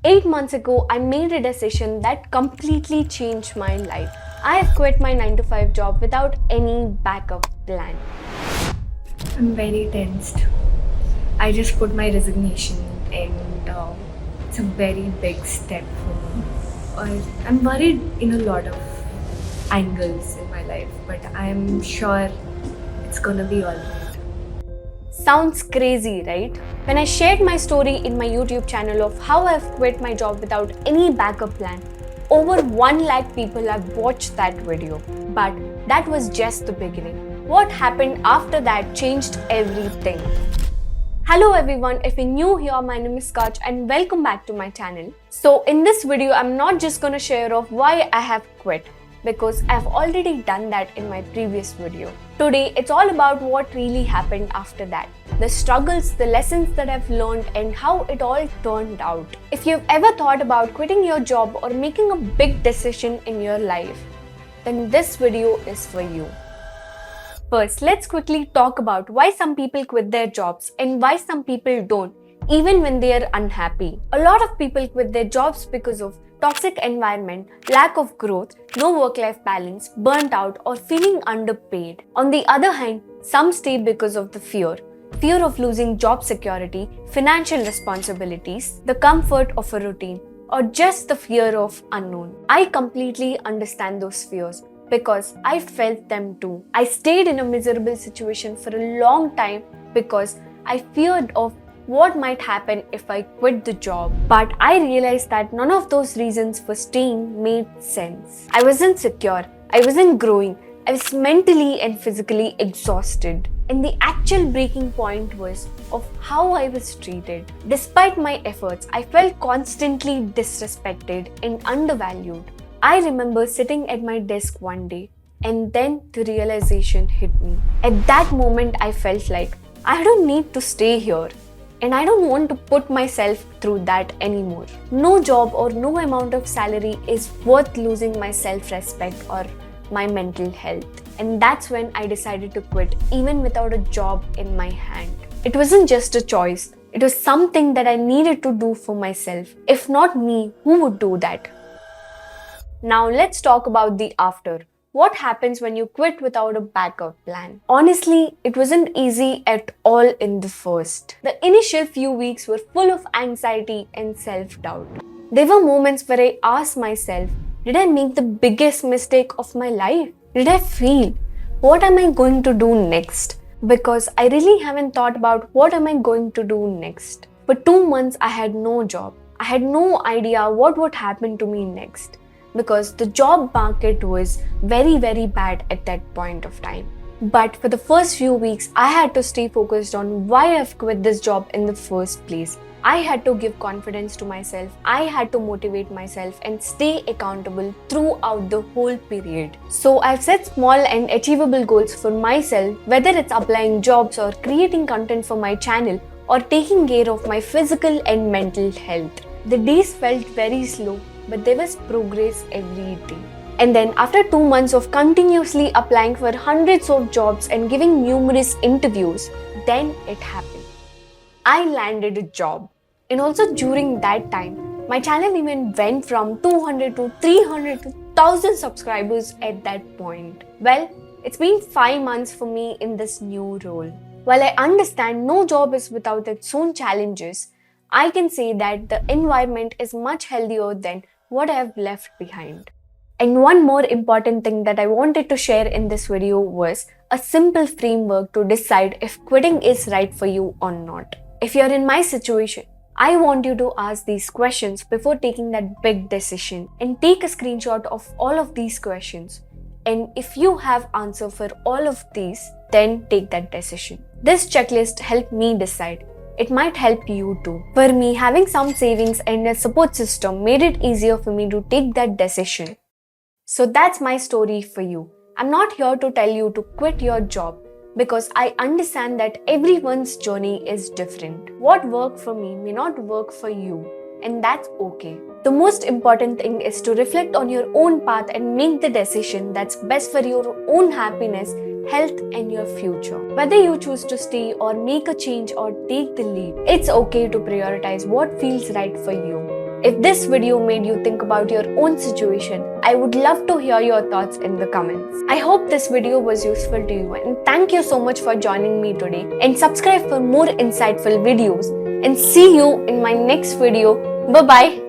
8 months ago, I made a decision that completely changed my life. I have quit my 9 to 5 job without any backup plan. I'm very tensed. I just put my resignation and it's a very big step for me. I'm worried in a lot of angles in my life, but I'm sure it's gonna be alright. Sounds crazy, right? When I shared my story in my YouTube channel of how I've quit my job without any backup plan, over 1 lakh people have watched that video. But that was just the beginning. What happened after that changed everything. Hello everyone, if you're new here, my name is Kutch and welcome back to my channel. So in this video, I'm not just gonna share off why I have quit, because I've already done that in my previous video. Today, it's all about what really happened after that. The struggles, the lessons that I've learned and how it all turned out. If you've ever thought about quitting your job or making a big decision in your life, then this video is for you. First, let's quickly talk about why some people quit their jobs and why some people don't, even when they are unhappy. A lot of people quit their jobs because of toxic environment, lack of growth, no work-life balance, burnt out, or feeling underpaid. On the other hand, some stay because of the fear of losing job security, financial responsibilities, the comfort of a routine, or just the fear of unknown. I completely understand those fears, because I felt them too. I stayed in a miserable situation for a long time because I feared of what might happen if I quit the job. But I realized that none of those reasons for staying made sense. I wasn't secure, I wasn't growing, I was mentally and physically exhausted. And the actual breaking point was of how I was treated. Despite my efforts, I felt constantly disrespected and undervalued. I remember sitting at my desk one day and then the realization hit me. At that moment, I felt like I don't need to stay here and I don't want to put myself through that anymore. No job or no amount of salary is worth losing my self-respect or my mental health. And that's when I decided to quit, even without a job in my hand. It wasn't just a choice. It was something that I needed to do for myself. If not me, who would do that? Now let's talk about the after. What happens when you quit without a backup plan? Honestly, it wasn't easy at all in the first. The initial few weeks were full of anxiety and self-doubt. There were moments where I asked myself, did I make the biggest mistake of my life? Did I fail? What am I going to do next? Because I really haven't thought about what am I going to do next. For 2 months, I had no job. I had no idea what would happen to me next, because the job market was very bad at that point of time. But for the first few weeks, I had to stay focused on why I've quit this job in the first place. I had to give confidence to myself, I had to motivate myself and stay accountable throughout the whole period. So I've set small and achievable goals for myself, whether it's applying jobs or creating content for my channel or taking care of my physical and mental health. The days felt very slow, but there was progress every day. And then after 2 months of continuously applying for hundreds of jobs and giving numerous interviews, then it happened. I landed a job. And also during that time, my channel even went from 200 to 300 to 1000 subscribers at that point. Well, it's been 5 months for me in this new role. While I understand no job is without its own challenges, I can say that the environment is much healthier than what I have left behind. And one more important thing that I wanted to share in this video was a simple framework to decide if quitting is right for you or not. If you're in my situation, I want you to ask these questions before taking that big decision and take a screenshot of all of these questions. And if you have answer for all of these, then take that decision. This checklist helped me decide. It might help you too. For me, having some savings and a support system made it easier for me to take that decision. So that's my story for you. I'm not here to tell you to quit your job, because I understand that everyone's journey is different. What worked for me may not work for you, and that's okay. The most important thing is to reflect on your own path and make the decision that's best for your own happiness, health, and your future. Whether you choose to stay or make a change or take the leap, it's okay to prioritize what feels right for you. If this video made you think about your own situation, I would love to hear your thoughts in the comments. I hope this video was useful to you, and thank you so much for joining me today. And subscribe for more insightful videos, and see you in my next video. Bye bye.